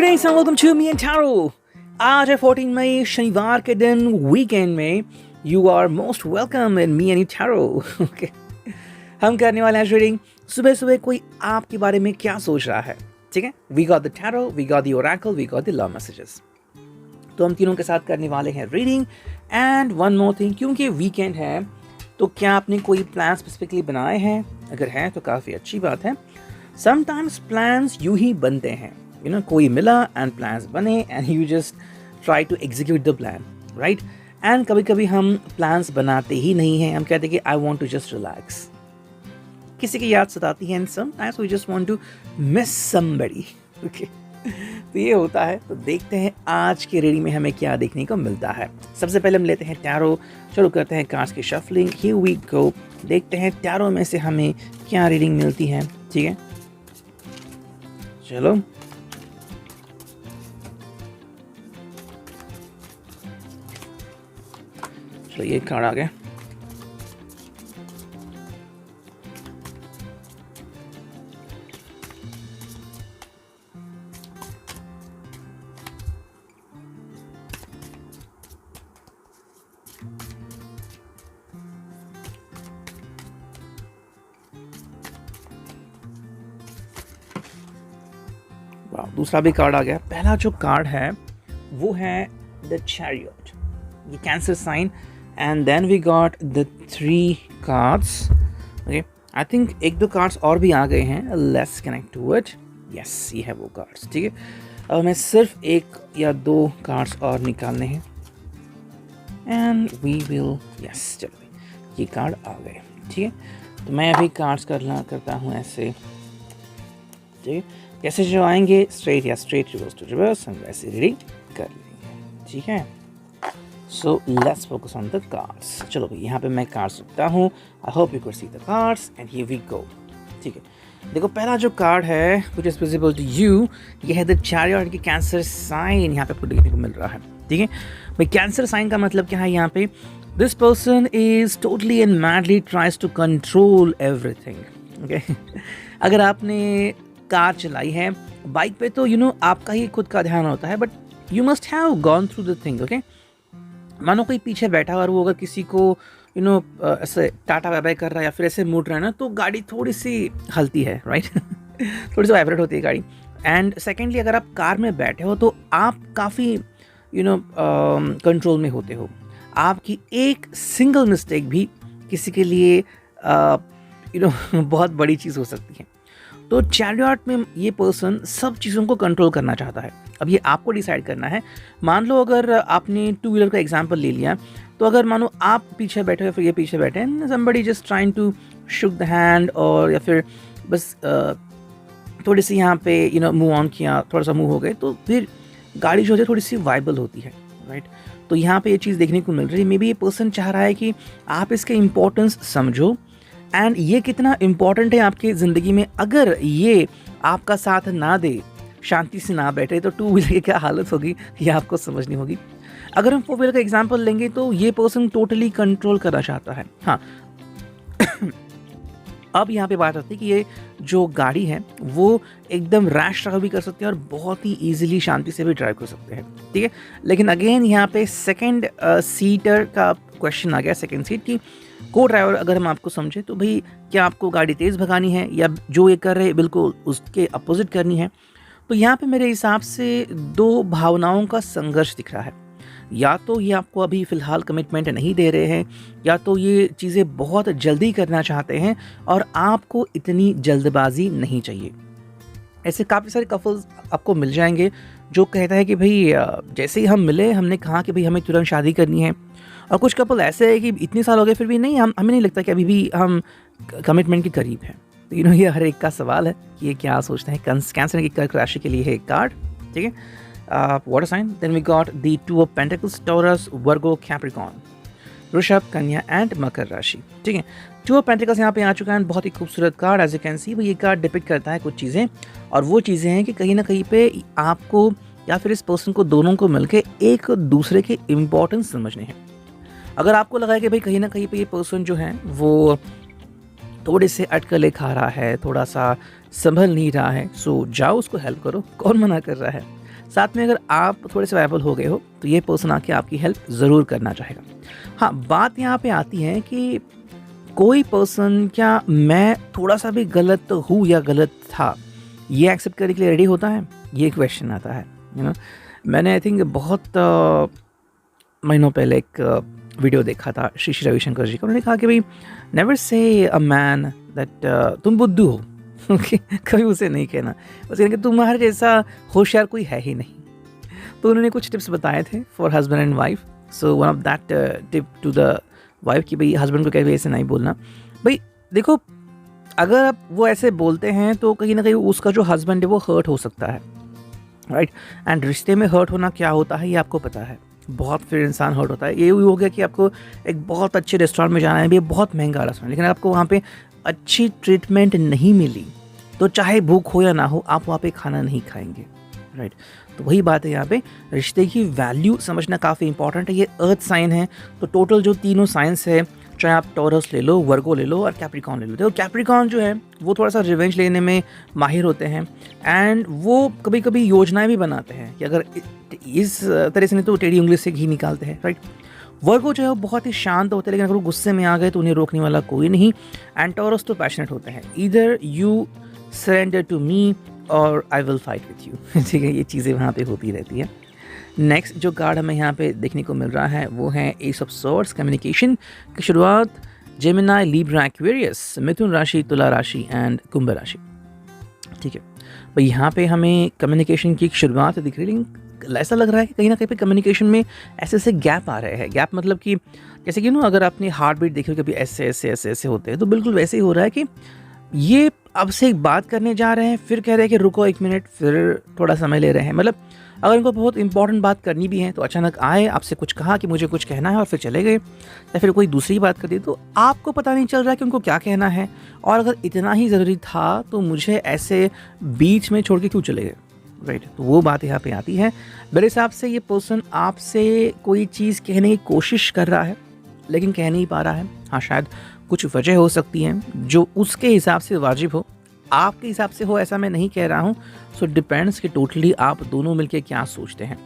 guys and welcome to me and Taro. आज है 14 मई शनिवार के दिन वीकेंड में. You are most welcome in me and tarot. Okay, हम करने वाले हैं रीडिंग. सुबह सुबह कोई आपके बारे में क्या सोच रहा है, ठीक है. We got the tarot, we got the oracle, we got the love messages. तो हम तीनों के साथ करने वाले हैं reading. And one more thing, क्योंकि वीकेंड है तो क्या आपने कोई प्लान स्पेसिफिकली बनाए हैं? अगर हैं तो काफ़ी अच्छी बात है. समटाइम्स प्लान्स यूं ही बनते हैं, यू नो, कोई मिला एंड प्लान्स बने and you just try to execute the plan, right. And कभी कभी हम प्लान्स बनाते ही नहीं हैं. हम कहते हैं कि I want to just relax. किसी की याद सताती है and sometimes we just want to miss somebody. Okay, तो ये होता है. तो देखते हैं आज के रीडिंग में हमें क्या देखने को मिलता है. सबसे पहले हम लेते हैं टैरो. शुरू करते हैं कार्ड्स की शफलिंग. हियर वी गो. देखते हैं टैरो में से हमें क्या रीडिंग मिलती है. ठीक है, चलो. चलो, ये कार्ड आ गया. दूसरा भी कार्ड आ गया. पहला जो कार्ड है वो है द चैरियट, ये cancer sign. And then we got the 3 cards. Okay, I think एक दो कार्ड्स और भी आ गए हैं. Let's connect to it. Yes, ये है वो कार्ड्स. ठीक है, अब हमें सिर्फ 1 या 2 कार्ड्स और निकालने हैं. एंड वी विल, यस, चलो ये कार्ड आ गए. ठीक है, तो मैं अभी कार्ड्स करता हूँ ऐसे. ठीक है, कैसे जो आएंगे स्ट्रेट या स्ट्रेट रिवर्स टू रिवर्स, हम वैसे रीडिंग कर लेंगे. ठीक है, so let's focus on the cards. चलो भाई, यहाँ पे मैं कार्ड्स रखता हूँ. I hope you can see the cards and here we go. ठीक है, देखो पहला जो कार्ड है which is visible to you, ये है द चैरियट की कैंसर साइन. यहाँ पे आपको देखने को मिल रहा है. ठीक है भाई, कैंसर साइन का मतलब क्या है यहाँ पे? This person is totally and madly tries to control everything. Okay, अगर आपने कार चलाई है, बाइक पे तो आपका ही खुद का ध्यान होता है, but you must have gone through the thing. Okay, मानो कोई पीछे बैठा और वो अगर किसी को ऐसे टाटा बाय बाय कर रहा है या फिर ऐसे मुड़ रहा है ना, तो गाड़ी थोड़ी सी हलती है, राइट. थोड़ी सी वाइब्रेट होती है गाड़ी. एंड सेकेंडली, अगर आप कार में बैठे हो तो आप काफ़ी कंट्रोल में होते हो. आपकी एक सिंगल मिस्टेक भी किसी के लिए बहुत बड़ी चीज़ हो सकती है. तो चैरियट में ये पर्सन सब चीज़ों को कंट्रोल करना चाहता है. अब ये आपको डिसाइड करना है. मान लो अगर आपने 2 व्हीलर का एग्जांपल ले लिया, तो अगर मानो आप पीछे बैठे हो, फिर ये पीछे बैठे हैं, somebody just trying to shook the hand, और या फिर बस थोड़ी सी यहाँ पे मूव ऑन किया, थोड़ा सा मूव हो गए, तो फिर गाड़ी जो है थोड़ी सी वाइबल होती है, राइट. तो यहाँ पे ये चीज़ देखने को मिल रही है. मे बी ये पर्सन चाह रहा है कि आप इसके इम्पोर्टेंस समझो एंड ये कितना इम्पॉर्टेंट है आपकी ज़िंदगी में. अगर ये आपका साथ ना दे, शांति से ना बैठे, तो 2 व्हीलर की क्या हालत होगी ये आपको समझनी होगी. अगर हम 4 व्हीलर का एग्जांपल लेंगे तो ये पर्सन टोटली कंट्रोल करना चाहता है. हाँ, अब यहाँ पे बात आती है कि ये जो गाड़ी है वो एकदम रैश ड्राइव भी कर सकते हैं और बहुत ही ईजिली शांति से भी ड्राइव कर सकते हैं. ठीक है, लेकिन अगेन यहाँ पे सेकेंड सीटर का क्वेश्चन आ गया. सेकेंड सीट की को ड्राइवर अगर हम आपको समझे, तो भाई क्या आपको गाड़ी तेज़ भगानी है या जो ये कर रहे हैं बिल्कुल उसके अपोजिट करनी है? तो यहाँ पे मेरे हिसाब से 2 भावनाओं का संघर्ष दिख रहा है. या तो ये आपको अभी फ़िलहाल कमिटमेंट नहीं दे रहे हैं, या तो ये चीज़ें बहुत जल्दी करना चाहते हैं और आपको इतनी जल्दबाजी नहीं चाहिए. ऐसे काफ़ी सारे कपल्स आपको मिल जाएंगे जो कहता है कि भाई जैसे ही हम मिले हमने कहा कि भाई हमें तुरंत शादी करनी है. और कुछ कपल ऐसे है कि इतने साल हो गए फिर भी नहीं, हमें नहीं लगता कि अभी भी हम कमिटमेंट के करीब हैं. तो ये हर एक का सवाल है कि ये क्या सोचते हैं. कैंसर की कर्क राशि के लिए है एक कार्ड. ठीक है, water sign. Then we got the 2 of pentacles, Taurus, Virgo, Capricorn, Vrishabh, Kanya and मकर राशि. ठीक है, 2 ऑफ पेंटिकल्स यहाँ पे आ चुका है. बहुत ही खूबसूरत card. As you can see, ये कार्ड डिपिक्ट करता है कुछ चीज़ें, और वो चीज़ें हैं कि कहीं ना कहीं पे आपको या फिर इस पर्सन को, दोनों को मिलकर एक दूसरे के इम्पोर्टेंस समझने हैं. अगर आपको लगा है कि भाई कहीं ना कहीं पे ये पर्सन जो है वो थोड़े से अटकलें खा रहा है, थोड़ा सा संभल नहीं रहा है, सो जाओ उसको हेल्प करो. कौन मना कर रहा है? साथ में अगर आप थोड़े से वायबल हो गए हो तो ये पर्सन आके आपकी हेल्प ज़रूर करना चाहेगा। हाँ, बात यहाँ पे आती है कि कोई पर्सन क्या मैं थोड़ा सा भी गलत हूँ या गलत था ये एक्सेप्ट करने के लिए रेडी होता है, ये क्वेश्चन आता है। मैंने आई थिंक बहुत महीनों पहले एक वीडियो देखा था श्री श्री रविशंकर जी का। उन्होंने कहा कि भाई never say a man that तुम बुद्धू हो। ओके, कभी उसे नहीं कहना, उसे कहना कि तुम्हारे जैसा होशियार कोई है ही नहीं। तो उन्होंने कुछ टिप्स बताए थे for husband and wife. So one of that tip to the wife कि भाई हस्बैंड को कभी ऐसे नहीं बोलना। भाई देखो, अगर आप वो ऐसे बोलते हैं तो कहीं ना कहीं उसका जो हस्बैंड है वो हर्ट हो सकता है, राइट। एंड रिश्ते में हर्ट होना क्या होता है ये आपको पता है, बहुत फिर इंसान हर्ट होता है। ये हो गया कि आपको एक बहुत अच्छे रेस्टोरेंट में जाना है, भी बहुत महंगा रेस्टोरेंट, लेकिन आपको वहाँ पे अच्छी ट्रीटमेंट नहीं मिली तो चाहे भूख हो या ना हो आप वहाँ पे खाना नहीं खाएंगे, राइट। तो वही बात है, यहाँ पे रिश्ते की वैल्यू समझना काफ़ी इंपॉर्टेंट है। ये अर्थ साइन है, तो टोटल जो तीनों साइंस है, चाहे आप टॉरस ले लो, वर्गो ले लो और कैप्रिकॉन ले लो। तो कैप्रिकॉन जो है वो थोड़ा सा रिवेंज लेने में माहिर होते हैं एंड वो कभी कभी योजनाएं भी बनाते हैं कि अगर इस तरह से नहीं तो टेढ़ी उंगली से घी निकालते हैं, राइट। वर्गो जो है वो बहुत ही शांत होते हैं, लेकिन अगर वो गुस्से में आ गए तो उन्हें रोकने वाला कोई नहीं। एंड टॉरस तो पैशनेट होते हैं, either you surrender to me और I will fight with you. ठीक है, ये चीज़ें वहाँ पे होती रहती है। नेक्स्ट जो कार्ड हमें यहाँ पे देखने को मिल रहा है वो है एस ऑफ सॉर्ड्स। कम्युनिकेशन की शुरुआत जेमिनाई, लिब्रा, एक्वेरियस, मिथुन राशि, तुला राशि एंड कुंभ राशि। ठीक है भाई, यहाँ पे हमें कम्युनिकेशन की शुरुआत दिख रही है, लेकिन ऐसा लग रहा है कि कहीं ना कहीं पे कम्युनिकेशन में ऐसे ऐसे गैप आ रहे हैं। गैप मतलब कि जैसे कि अगर आपने हार्ट बीट देखी हो कभी ऐसे ऐसे ऐसे ऐसे होते हैं, तो बिल्कुल वैसे ही हो रहा है कि ये अब से एक बात करने जा रहे हैं, फिर कह रहे हैं कि रुको एक मिनट, फिर थोड़ा समय ले रहे हैं। मतलब अगर इनको बहुत इंपॉर्टेंट बात करनी भी है तो अचानक आए, आपसे कुछ कहा कि मुझे कुछ कहना है और फिर चले गए, या फिर कोई दूसरी बात कर दी तो आपको पता नहीं चल रहा कि उनको क्या कहना है, और अगर इतना ही ज़रूरी था तो मुझे ऐसे बीच में छोड़ के क्यों चले गए, राइट। तो वो बात यहाँ पे आती है। मेरे हिसाब से ये पर्सन आपसे कोई चीज़ कहने की कोशिश कर रहा है लेकिन कह नहीं पा रहा है। हाँ, शायद कुछ वजह हो सकती है जो उसके हिसाब से वाजिब हो, आपके हिसाब से हो ऐसा मैं नहीं कह रहा हूँ। सो डिपेंड्स कि टोटली आप दोनों मिलके क्या सोचते हैं।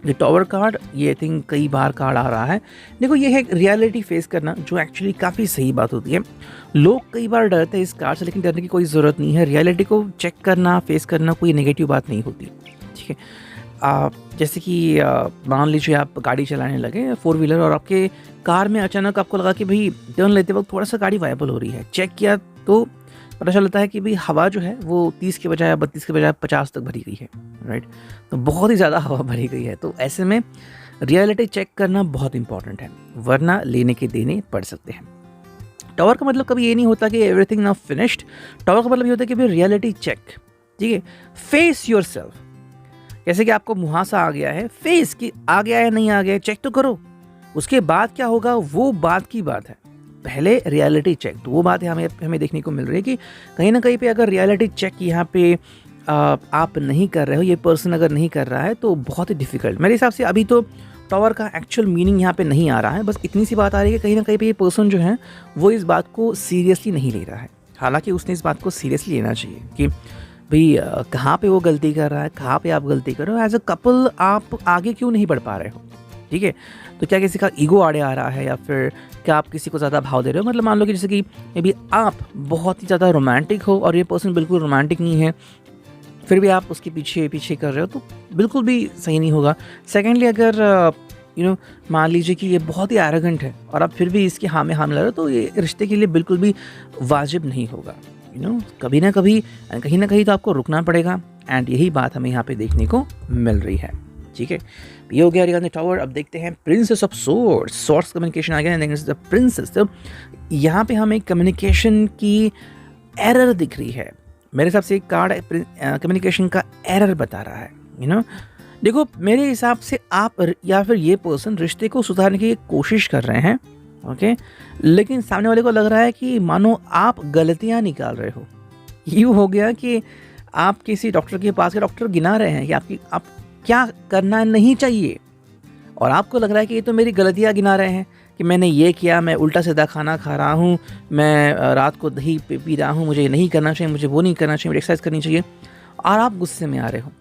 ये टॉवर कार्ड, ये आई थिंक कई बार कार्ड आ रहा है। देखो, ये है रियलिटी फेस करना, जो एक्चुअली काफ़ी सही बात होती है। लोग कई बार डरते हैं इस कार्ड से, लेकिन डरने की कोई ज़रूरत नहीं है। रियलिटी को चेक करना, फेस करना कोई नेगेटिव बात नहीं होती, ठीक है। जैसे कि मान लीजिए आप गाड़ी चलाने लगे 4 व्हीलर, और आपके कार में अचानक आपको लगा कि भाई टर्न लेते वक्त थोड़ा सा गाड़ी वायबल हो रही है। चेक किया तो पता चलता है कि भाई हवा जो है वो 30 के बजाय 32 के बजाय 50 तक भरी गई है, राइट। तो बहुत ही ज़्यादा हवा भरी गई है। तो ऐसे में रियलिटी चेक करना बहुत इंपॉर्टेंट है, वरना लेने के देने पड़ सकते हैं। टावर का मतलब कभी ये नहीं होता कि एवरीथिंग नाउ फिनिश्ड। टावर का मतलब ये होता है कि भाई रियलिटी चेक, ठीक है। फेस योर सेल्फ, जैसे कि आपको मुहासा आ गया है, फेस कि आ गया है नहीं आ गया है, चेक तो करो। उसके बाद क्या होगा वो बात की बात है, पहले रियलिटी चेक। तो वो बात है हमें देखने को मिल रही है कि कहीं ना कहीं पे अगर रियलिटी चेक यहाँ पे आप नहीं कर रहे हो, ये पर्सन अगर नहीं कर रहा है तो बहुत ही डिफिकल्ट। मेरे हिसाब से अभी तो टावर का एक्चुअल मीनिंग यहाँ पे नहीं आ रहा है, बस इतनी सी बात आ रही है कि कहीं ना कहीं पे ये पर्सन जो है वो इस बात को सीरियसली नहीं ले रहा है। हालांकि उसने इस बात को सीरियसली लेना चाहिए कि भाई कहाँ पे वो गलती कर रहा है, कहाँ पे आप गलती कर रहे हो। एज अ कपल आप आगे क्यों नहीं बढ़ पा रहे हो, ठीक है। तो क्या किसी का ईगो आड़े आ रहा है, या फिर क्या आप किसी को ज़्यादा भाव दे रहे हो। मतलब मान लो कि जैसे कि मे बी आप बहुत ही ज़्यादा रोमांटिक हो और ये पर्सन बिल्कुल रोमांटिक नहीं है, फिर भी आप उसके पीछे पीछे कर रहे हो, तो बिल्कुल भी सही नहीं होगा। सेकेंडली, अगर मान लीजिए कि ये बहुत ही एरोगेंट है और आप फिर भी इसके हाँ में हाँ मिला रहे हो, तो ये रिश्ते के लिए बिल्कुल भी वाजिब नहीं होगा। कभी ना कभी कहीं ना कहीं तो आपको रुकना पड़ेगा, एंड यही बात हमें यहाँ पे देखने को मिल रही है, ठीक है। ये हो गया अरिगान टावर। अब देखते हैं princess of swords. Swords communication आ गया, प्रिंसेस। तो यहाँ पे हमें कम्युनिकेशन की एरर दिख रही है। मेरे हिसाब से एक कार्ड कम्युनिकेशन का एरर बता रहा है। देखो, मेरे हिसाब से आप या फिर ये पर्सन रिश्ते को सुधारने की कोशिश कर रहे हैं, ओके, लेकिन सामने वाले को लग रहा है कि मानो आप गलतियाँ निकाल रहे हो। यूँ हो गया कि आप किसी डॉक्टर के पास के डॉक्टर गिना रहे हैं कि आप क्या करना नहीं चाहिए, और आपको लग रहा है कि ये तो मेरी गलतियाँ गिना रहे हैं कि मैंने ये किया, मैं उल्टा सीधा खाना खा रहा हूँ, मैं रात को दही पी रहा हूँ, मुझे ये नहीं करना चाहिए, मुझे वो नहीं करना चाहिए, मुझे एक्सरसाइज करनी चाहिए, और आप गुस्से में आ रहे हो।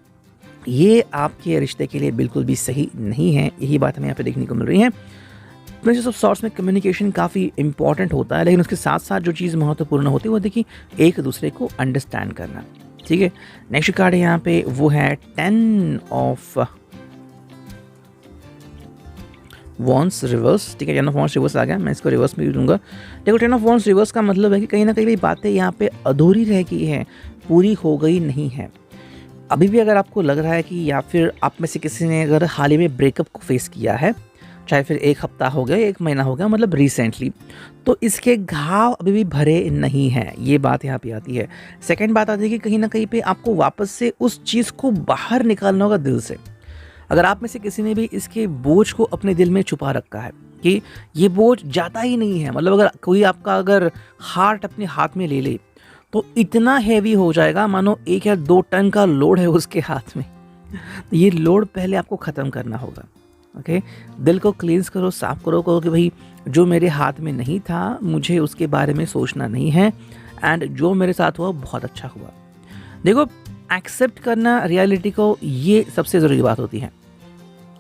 ये आपके रिश्ते के लिए बिल्कुल भी सही नहीं है। यही बात हमें यहाँ पे देखने को मिल रही है। प्रिंसेस ऑफ सॉर्ड्स में कम्युनिकेशन काफ़ी इंपॉर्टेंट होता है, लेकिन उसके साथ साथ जो चीज़ महत्वपूर्ण होती है वो देखिए एक दूसरे को अंडरस्टैंड करना। ठीक है, नेक्स्ट कार्ड है यहाँ पे वो है 10 ऑफ वॉन्स रिवर्स। ठीक है, 10 ऑफ वॉन्स रिवर्स आ गया, मैं इसको रिवर्स में भी दूंगा। देखो 10 ऑफ वॉन्स रिवर्स का मतलब है कि कहीं ना कहीं बातें यहाँ पे अधूरी रह गई है, पूरी हो गई नहीं है। अभी भी अगर आपको लग रहा है कि या फिर आप में से किसी ने अगर हाल ही में ब्रेकअप को फेस किया है, चाहे फिर 1 हफ्ता हो गया, 1 महीना हो गया, मतलब रिसेंटली, तो इसके घाव अभी भी भरे नहीं हैं। ये बात यहाँ पे आती है। सेकंड बात आती है कि कहीं ना कहीं पे आपको वापस से उस चीज़ को बाहर निकालना होगा दिल से। अगर आप में से किसी ने भी इसके बोझ को अपने दिल में छुपा रखा है कि ये बोझ जाता ही नहीं है, मतलब अगर कोई आपका अगर हार्ट अपने हाथ में ले ले तो इतना हैवी हो जाएगा मानो 1 या 2 टन का लोड है उसके हाथ में। तो ये लोड पहले आपको ख़त्म करना होगा। ओके, दिल को क्लींस करो, साफ करो, कहो कि भाई जो मेरे हाथ में नहीं था मुझे उसके बारे में सोचना नहीं है, एंड जो मेरे साथ हुआ बहुत अच्छा हुआ। देखो, एक्सेप्ट करना रियलिटी को, ये सबसे ज़रूरी बात होती है।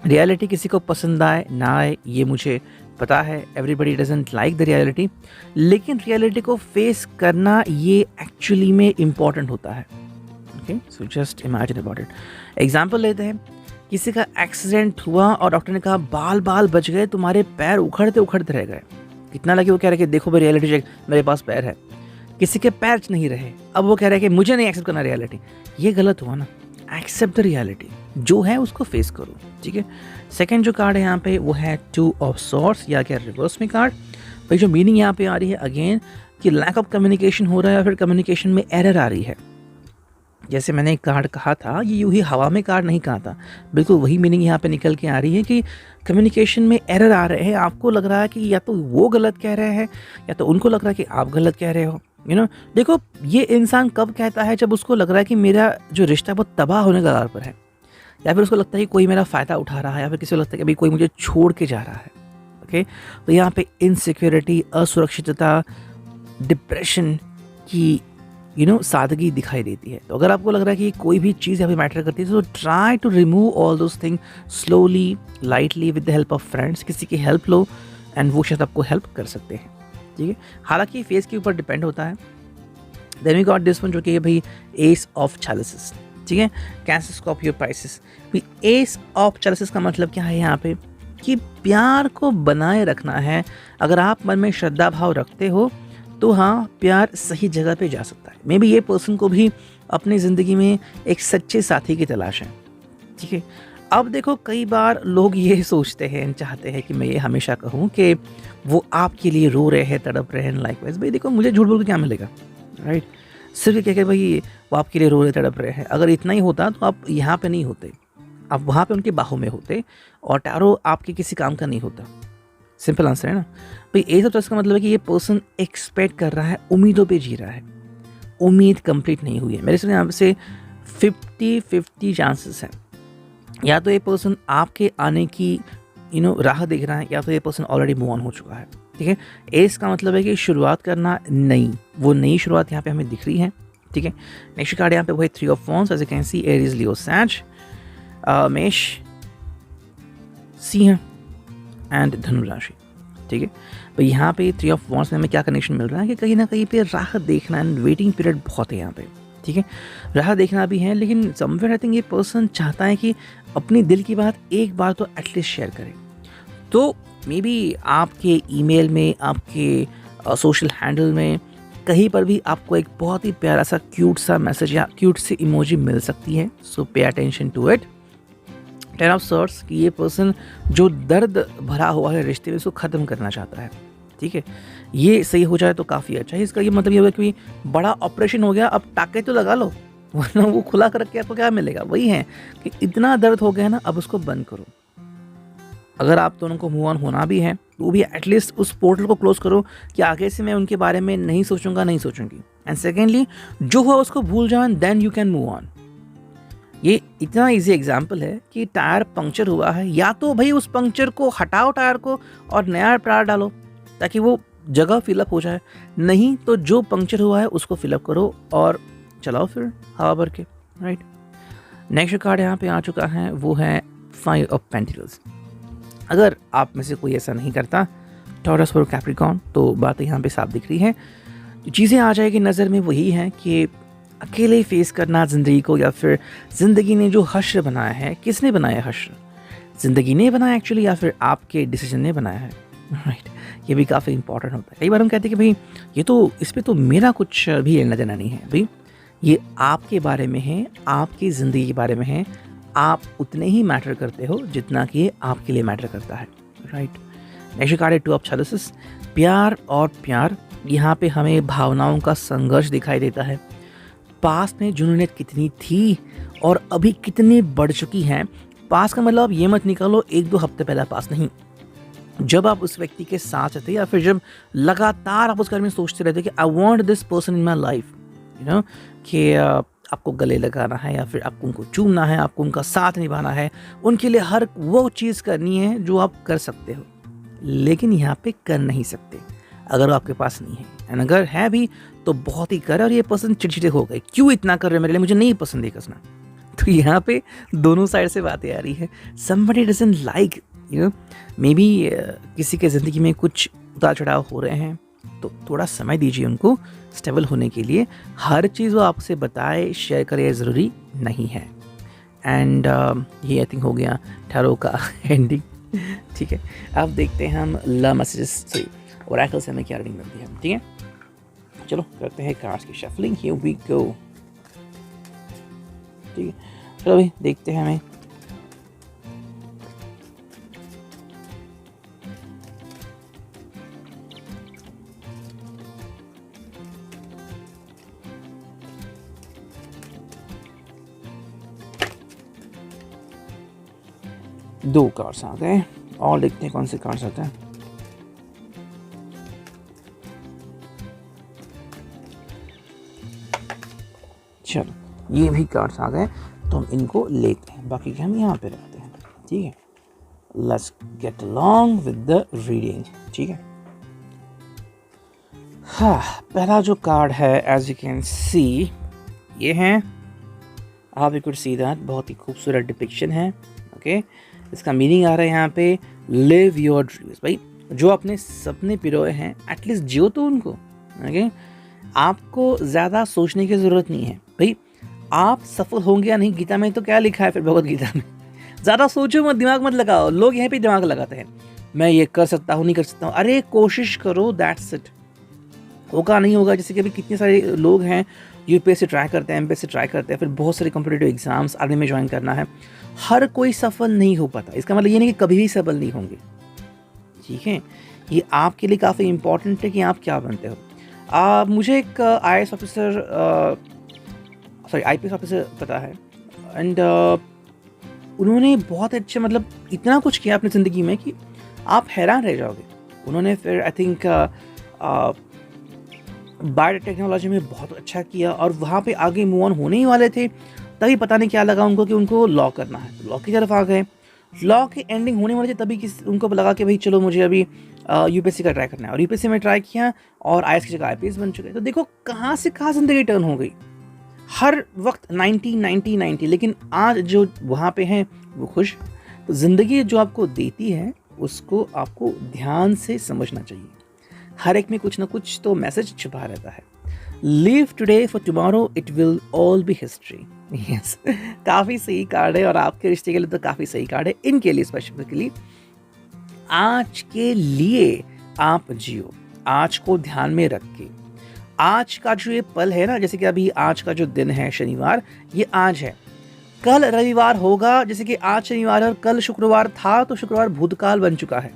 रियलिटी किसी को पसंद आए ना आए ये मुझे पता है, everybody doesn't like the reality, लेकिन रियलिटी को फेस करना ये एक्चुअली में इम्पॉर्टेंट होता है। Okay, so just imagine about it. Example लेते हैं, किसी का एक्सीडेंट हुआ और डॉक्टर ने कहा बाल बाल बच गए, तुम्हारे पैर उखड़ते उखड़ते रह गए। कितना लगे वो कह रहे कि देखो भाई रियलिटी चेक, मेरे पास पैर है। किसी के पैर नहीं रहे, अब वो कह रहे हैं कि मुझे नहीं एक्सेप्ट करना रियलिटी। ये गलत हुआ ना। एक्सेप्ट द रियलिटी, जो है उसको फेस करो। ठीक है, सेकंड जो कार्ड है यहाँ पे वो है 2 ऑफ सॉर्ड्स, या क्या रिवर्स में कार्ड। भाई जो मीनिंग यहाँ पे आ रही है अगेन कि लैक ऑफ कम्युनिकेशन हो रहा है, या फिर कम्युनिकेशन में एरर आ रही है। जैसे मैंने एक कार्ड कहा था, ये यूं ही हवा में कार्ड नहीं कहा था, बिल्कुल वही मीनिंग यहाँ पे निकल के आ रही है कि कम्युनिकेशन में एरर आ रहे हैं। आपको लग रहा है कि या तो वो गलत कह रहे हैं या तो उनको लग रहा है कि आप गलत कह रहे हो। देखो ये इंसान कब कहता है, जब उसको लग रहा है कि मेरा जो रिश्ता वो तबाह होने का कगार पर है, या फिर उसको लगता है कि कोई मेरा फ़ायदा उठा रहा है, या फिर किसी को लगता है कि भाई कोई मुझे छोड़ के जा रहा है। ओके, तो यहाँ पे इनसिक्योरिटी, असुरक्षितता, डिप्रेशन की सादगी दिखाई देती है। तो अगर आपको लग रहा है कि कोई भी चीज़ यहाँ पे मैटर करती है, तो try to remove all those thing slowly, lightly, with the help of friends. किसी की हेल्प लो एंड वो शायद आपको हेल्प कर सकते हैं। ठीक है, हालांकि फेस के ऊपर डिपेंड होता है। Then we got this one जो कि भाई एस ऑफ चैलिसेस। ठीक है, कैंसर, स्कॉर्पियो, पाइसेस। भाई एस ऑफ चैलिसेस का मतलब क्या है यहाँ पे कि प्यार को बनाए रखना है। अगर आप मन में श्रद्धा भाव रखते हो तो हाँ, प्यार सही जगह पे जा सकता है। मे बी ये पर्सन को भी अपनी ज़िंदगी में एक सच्चे साथी की तलाश है। ठीक है, अब देखो कई बार लोग ये सोचते हैं, चाहते हैं कि मैं ये हमेशा कहूँ कि वो आपके लिए रो रहे हैं, तड़प रहे हैं, लाइकवाइज। भाई देखो, मुझे झूठ बोल के क्या मिलेगा, राइट? सिर्फ कह के भाई वो आपके लिए रो रहे, तड़प रहे हैं। अगर इतना ही होता तो आप यहाँ पे नहीं होते, आप वहाँ पे उनकी बाहों में होते, और टैरो आपके किसी काम का नहीं होता। सिंपल आंसर है ना भाई। ये सब का मतलब है कि ये पर्सन एक्सपेक्ट कर रहा है, उम्मीदों पे जी रहा है, उम्मीद कंप्लीट नहीं हुई है। मेरे से यहाँ से 50-50 चांसेस हैं। या तो ये पर्सन आपके आने की राह देख रहा है, या तो ये पर्सन ऑलरेडी मूव ऑन हो चुका है। ठीक है, एस का मतलब है कि शुरुआत करना, नई, वो नई शुरुआत यहाँ पे हमें दिख रही है। ठीक है, नेक्स्ट कार्ड यहाँ पे वो है 3 of wands. As you can see, Aries, Leo, Sag, मेष, सिंह एंड धनु राशि। ठीक है, तो यहाँ पे 3 ऑफ वॉन्ड्स में हमें क्या कनेक्शन मिल रहा है कि कहीं ना कहीं पे राह देखना एंड वेटिंग पीरियड बहुत है यहाँ पे। ठीक है, राह देखना भी है, लेकिन समवेयर आई थिंक ये पर्सन चाहता है कि अपनी दिल की बात एक बार तो एटलीस्ट शेयर करे। तो मे बी आपके ईमेल में, आपके सोशल हैंडल में, कहीं पर भी आपको एक बहुत ही प्यारा सा क्यूट सा मैसेज या क्यूट सी इमोजी मिल सकती है। So pay attention to it. 10 of swords कि ये पर्सन जो दर्द भरा हुआ है रिश्ते में, उसको ख़त्म करना चाहता है। ठीक है, ये सही हो जाए तो काफ़ी अच्छा है। इसका ये मतलब ये होगा कि बड़ा ऑपरेशन हो गया, अब टाके तो लगा लो, वरना वो खुला करके आपको क्या मिलेगा। वही है कि इतना दर्द हो गया ना, अब उसको बंद करो। अगर आप दोनों को मूव ऑन होना भी है तो भी एटलीस्ट उस पोर्टल को क्लोज करो कि आगे से मैं उनके बारे में नहीं सोचूंगा, नहीं सोचूंगी। एंड सेकेंडली, जो हुआ उसको भूल जाओ, and then you can move on. ये इतना इजी एग्जाम्पल है कि टायर पंक्चर हुआ है, या तो भाई उस पंक्चर को हटाओ टायर को और नया टायर डालो ताकि वो जगह फिलअप हो जाए, नहीं तो जो पंक्चर हुआ है उसको फिलअप करो और चलाओ फिर हवा भर के, राइट? नेक्स्ट कार्ड यहाँ पे आ चुका है वो है 5 ऑफ पेंटिकल्स। अगर आप में से कोई ऐसा नहीं करता टॉरस और कैप्रिकॉर्न, तो बात यहाँ पे साफ दिख रही है। जो चीज़ें आ जाएगी नज़र में वही है कि अकेले फेस करना ज़िंदगी को, या फिर ज़िंदगी ने जो हश्र बनाया है, किसने बनाया हश्र? ज़िंदगी ने बनाया एक्चुअली, या फिर आपके डिसीजन ने बनाया है, राइट? ये भी काफ़ी इंपॉर्टेंट होता है। कई बार हम कहते हैं कि भाई ये तो, इस पर तो मेरा कुछ भी लेना देना नहीं है। भाई ये आपके बारे में है, आपकी ज़िंदगी के बारे में है। आप उतने ही मैटर करते हो जितना कि ये आपके लिए मैटर करता है, राइट? नेक्स्ट कार्ड है 2 ऑफ चैलिसेस। प्यार और प्यार, यहाँ पे हमें भावनाओं का संघर्ष दिखाई देता है। पास्ट में जुनूनियत कितनी थी और अभी कितनी बढ़ चुकी है। पास का मतलब आप ये मत निकालो 1-2 हफ्ते पहला पास नहीं, जब आप उस व्यक्ति के साथ थे, या फिर जब लगातार आप उस बारे में सोचते रहते कि I want this person in my life, you know, कि आपको गले लगाना है, या फिर आपको उनको चूमना है, आपको उनका साथ निभाना है, उनके लिए हर वो चीज़ करनी है जो आप कर सकते हो, लेकिन यहाँ पे कर नहीं सकते अगर वो आपके पास नहीं है। एंड अगर है भी तो बहुत ही कर, और ये पर्सन चिड़चिड़े हो गए, क्यों इतना कर रहे हो मेरे लिए, मुझे नहीं पसंद है कसना। तो यहाँ पे दोनों साइड से बातें आ रही है। somebody doesn't like, you know, may be किसी के ज़िंदगी में कुछ उतार चढ़ाव हो रहे हैं, तो थोड़ा समय दीजिए उनको स्टेबल होने के लिए। हर चीज़ वो आपसे बताए, शेयर करे, ज़रूरी नहीं है। एंड ये आई थिंक हो गया टैरो का एंडिंग, ठीक है। अब देखते हैं हम ला मैसेजेस से ओरेकल से हमें क्या रीडिंग मिलती है, ठीक है। चलो करते हैं कार्ड्स की शफलिंग, हियर वी गो, ठीक है। चलो भाई देखते हैं हमें दो कार्ड्स आ गए, और देखते हैं कौन से कार्ड्स आते हैं। चलो ये भी कार्ड्स आ गए, तो हम इनको लेते हैं, बाकी के हम यहाँ पे रखते हैं, ठीक है। Let's get along with the reading, ठीक है। हाँ, पहला जो कार्ड है एज यू कैन सी, ये है, आप यू कुड सी दैट, बहुत ही खूबसूरत डिपिक्शन है, ओके। इसका मीनिंग आ रहा है यहाँ पे लिव योर ड्रीम्स। भाई जो अपने सपने पिरोए हैं एटलीस्ट जियो तो उनको, ओके। आपको ज़्यादा सोचने की ज़रूरत नहीं है भाई, आप सफल होंगे या नहीं, गीता में तो क्या लिखा है फिर, भगवत गीता में, ज़्यादा सोचो मत, दिमाग मत लगाओ। लोग यहाँ पे दिमाग लगाते हैं, मैं ये कर सकता हूँ, नहीं कर सकता हूँ। अरे कोशिश करो, दैट्स इट। होगा नहीं होगा, जैसे कि अभी कितने सारे लोग हैं यूपीएससी ट्राई करते हैं, एमपीएससी ट्राई करते हैं, फिर बहुत सारे कॉम्पिटिटिव एग्जाम्स आर्मी में ज्वाइन करना है, हर कोई सफल नहीं हो पाता। इसका मतलब ये नहीं कि कभी भी सफल नहीं होंगे, ठीक है। ये आपके लिए काफ़ी इंपॉर्टेंट है कि आप क्या बनते हो। मुझे एक IAS officer, sorry IPS officer पता है, एंड उन्होंने बहुत अच्छे, मतलब इतना कुछ किया अपनी ज़िंदगी में कि आप हैरान रह जाओगे। उन्होंने फिर आई थिंक बायोटेक्नोलॉजी में बहुत अच्छा किया, और वहाँ पे आगे मूव ऑन होने ही वाले थे, तभी पता नहीं क्या लगा उनको कि उनको लॉ करना है, तो लॉ की तरफ आ गए। लॉ की एंडिंग होने वाली थी, तभी उनको लगा कि भाई चलो मुझे अभी यूपीएससी का ट्राई करना है, और यूपीएससी में ट्राई किया और आईएएस की जगह आईपीएस बन चुके। तो देखो कहाँ से कहाँ ज़िंदगी टर्न हो गई। हर वक्त 90, लेकिन आज जो वहाँ पे हैं वो खुश। तो ज़िंदगी जो आपको देती है उसको आपको ध्यान से समझना चाहिए। हर एक में कुछ ना कुछ तो मैसेज छुपा रहता है। Live today for tomorrow, it will all B history. Yes, काफ़ी सही कार्ड है, और आपके रिश्ते के लिए तो काफ़ी सही कार्ड है, इनके लिए स्पेसिफिकली। आज के लिए आप जियो, आज को ध्यान में रख के। आज का जो ये पल है ना, जैसे कि अभी आज का जो दिन है शनिवार, ये आज है, कल रविवार होगा। जैसे कि आज शनिवार और कल शुक्रवार था, तो शुक्रवार भूतकाल बन चुका है।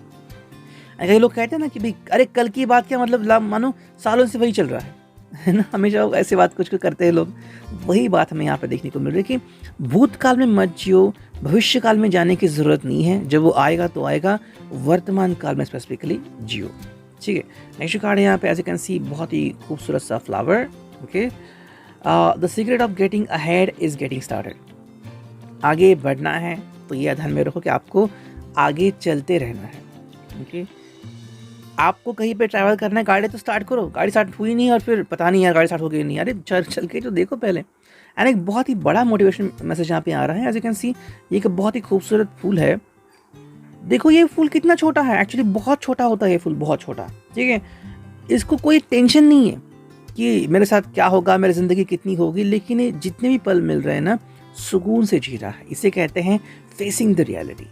कई लोग कहते हैं ना कि भाई अरे कल की बात क्या, मतलब मानो सालों से वही चल रहा है ना, हमेशा ऐसे बात कुछ करते हैं लोग। वही बात हमें यहाँ पे देखने को मिल रही है कि भूतकाल में मत जियो, भविष्य काल में जाने की ज़रूरत नहीं है, जब वो आएगा तो आएगा, वर्तमान काल में स्पेसिफिकली जियो, ठीक है। नेक्स्ट कार्ड है यहाँ पे एज यू कैन सी, बहुत ही खूबसूरत सा flower, okay. The secret of getting ahead is getting started. आगे बढ़ना है तो ये ध्यान में रखो कि आपको आगे चलते रहना है, ओके। आपको कहीं पे ट्रैवल करना है, गाड़ी तो स्टार्ट करो, गाड़ी स्टार्ट हुई नहीं और फिर पता नहीं यार गाड़ी स्टार्ट हो गई नहीं, अरे चल के तो देखो पहले। एंड एक बहुत ही बड़ा मोटिवेशन मैसेज यहाँ पे आ रहा है। एज यू कैन सी ये एक बहुत ही खूबसूरत फूल है। देखो ये फूल कितना छोटा है, एक्चुअली बहुत छोटा होता है ये फूल, बहुत छोटा, ठीक है। इसको कोई टेंशन नहीं है कि मेरे साथ क्या होगा, मेरी ज़िंदगी कितनी होगी, लेकिन ये जितने भी पल मिल रहे हैं ना, सुकून से जी रहा है। इसे कहते हैं फेसिंग द रियलिटी।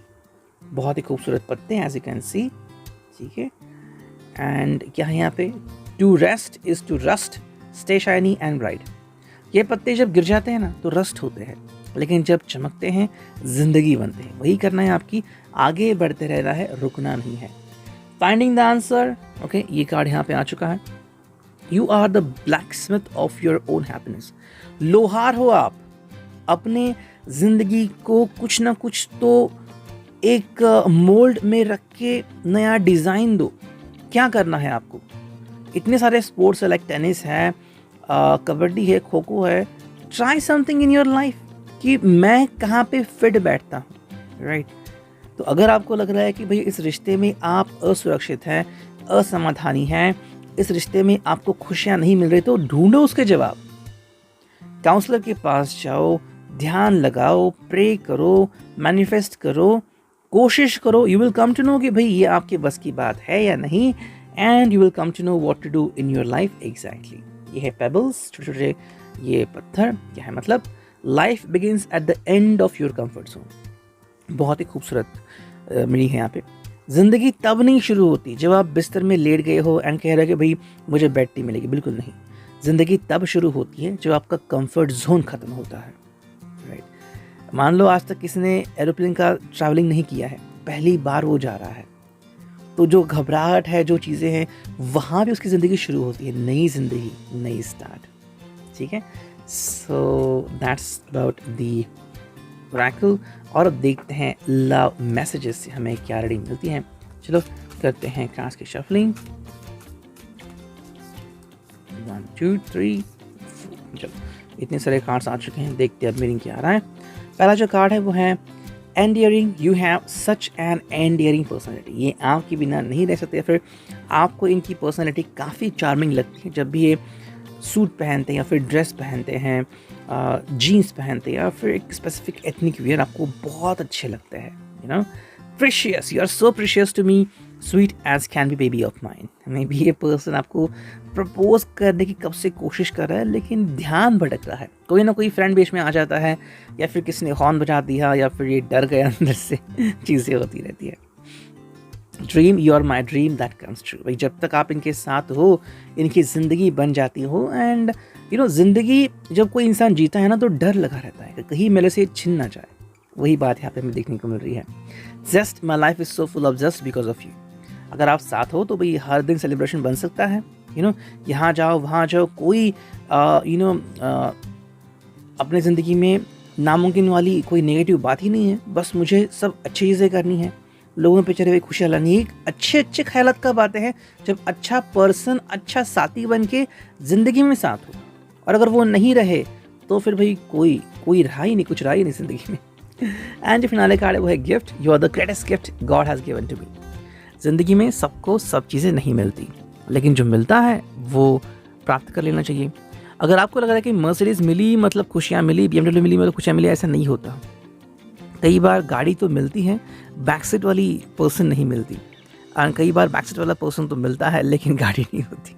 बहुत ही खूबसूरत पत्ते हैं एज यू कैन सी, ठीक है। एंड क्या है यहाँ पे, to rest is to rust, stay shiny and bright. ये पत्ते जब गिर जाते हैं ना तो रस्ट होते हैं, लेकिन जब चमकते हैं ज़िंदगी बनते हैं। वही करना है आपकी, आगे बढ़ते रहना है, रुकना नहीं है। फाइंडिंग द आंसर, ओके, ये कार्ड यहाँ पे आ चुका है। You are the blacksmith of your own happiness. लोहार हो आप, अपने ज़िंदगी को कुछ ना कुछ तो एक मोल्ड में रख के नया डिज़ाइन दो। क्या करना है आपको, इतने सारे स्पोर्ट्स है, लाइक टेनिस है, कबड्डी है, खो खो है। Try something in your life कि मैं कहाँ पे फिट बैठता हूँ, राइट। तो अगर आपको लग रहा है कि भाई इस रिश्ते में आप असुरक्षित हैं, असमाधानी हैं, इस रिश्ते में आपको खुशियाँ नहीं मिल रही, तो ढूंढो उसके जवाब। काउंसलर के पास जाओ, ध्यान लगाओ, प्रे करो, मैनिफेस्ट करो, कोशिश करो। You will come to know कि भाई ये आपके बस की बात है या नहीं, and you will come to know what to do in your life exactly. ये है पेबल्स, छोटे छोटे ये पत्थर। क्या है मतलब, life begins at the end of your comfort zone. बहुत ही खूबसूरत मीनिंग है यहाँ पे। ज़िंदगी तब नहीं शुरू होती जब आप बिस्तर में लेट गए हो एंड कह रहे हो कि भाई मुझे बेड टी मिलेगी, बिल्कुल नहीं। ज़िंदगी तब शुरू होती है जब आपका कंफर्ट जोन ख़त्म होता है, राइट। मान लो आज तक किसी ने एरोप्लेन का ट्रैवलिंग नहीं किया है, पहली बार वो जा रहा है, तो जो घबराहट है, जो चीज़ें हैं, वहाँ भी उसकी ज़िंदगी शुरू होती है, नई ज़िंदगी, नई स्टार्ट, ठीक है। So that's about the Oracle. और अब देखते हैं लव मैसेजेस से हमें क्या रीडिंग मिलती है। चलो करते हैं कार्ड्स की शफलिंग। 1 2 3 4। चलो इतने सारे कार्ड्स आ चुके हैं, देखते हैं अब मीनिंग क्या आ रहा है। पहला जो कार्ड है वो है endearing. You have such an endearing personality. ये आपके बिना नहीं रह सकते, फिर आपको इनकी पर्सनैलिटी काफ़ी चार्मिंग लगती है। जब भी ये सूट पहनते हैं या फिर ड्रेस पहनते हैं, जीन्स पहनते हैं या फिर एक स्पेसिफिक एथनिक वियर, आपको बहुत अच्छे लगते हैं। You know, precious, you are so precious to me, sweet as can be baby of mine. Maybe ये पर्सन आपको प्रपोज करने की कब से कोशिश कर रहा है, लेकिन ध्यान भटक रहा है। कोई ना कोई फ्रेंड बीच में आ जाता है, या फिर किसी ने हॉर्न बजा दिया, या फिर ये डर गया अंदर से। चीज़ें होती रहती है। Dream, you are my dream that comes true. भाई जब तक आप इनके साथ हो, इनकी ज़िंदगी बन जाती हो। एंड यू नो, ज़िंदगी जब कोई इंसान जीता है ना, तो डर लगा रहता है कि कहीं मेरे से छिन ना जाए। वही बात यहाँ पे हमें देखने को मिल रही है। Just my life is so full of just because of you. अगर आप साथ हो तो भाई हर दिन सेलिब्रेशन बन सकता है। यू नो, यहाँ जाओ वहाँ जाओ, कोई अपने ज़िंदगी में नामुमकिन वाली कोई नेगेटिव बात ही नहीं है। बस मुझे सब अच्छी चीज़ें करनी है, लोगों पे चढ़े हुए खुशियाँ लानी है। अच्छे अच्छे ख्यालात कब आते हैं, जब अच्छा पर्सन, अच्छा साथी बन के ज़िंदगी में साथ हो। और अगर वो नहीं रहे तो फिर भाई कोई रहा ही नहीं, कुछ रहा ही नहीं ज़िंदगी में। एंड जो फिनाले कार्ड है वो है gift. You are the greatest gift God has given to me. ज़िंदगी में सबको सब चीज़ें नहीं मिलती, लेकिन जो मिलता है वो प्राप्त कर लेना चाहिए। अगर आपको लग रहा है कि मर्सिडीज़ मिली मतलब खुशियाँ मिली, BMW मिली मतलब खुशियाँ मिली, ऐसा नहीं होता। कई बार गाड़ी तो मिलती है, बैक सीट वाली पर्सन नहीं मिलती। और कई बार बैक सीट वाला पर्सन तो मिलता है, लेकिन गाड़ी नहीं होती।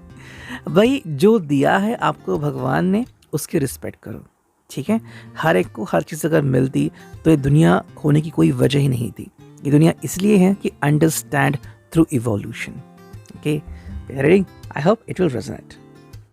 भाई जो दिया है आपको भगवान ने, उसकी रिस्पेक्ट करो, ठीक है। हर एक को हर चीज़ अगर मिलती तो ये दुनिया होने की कोई वजह ही नहीं थी। ये दुनिया इसलिए है कि understand through evolution. Okay, I hope it will resonate.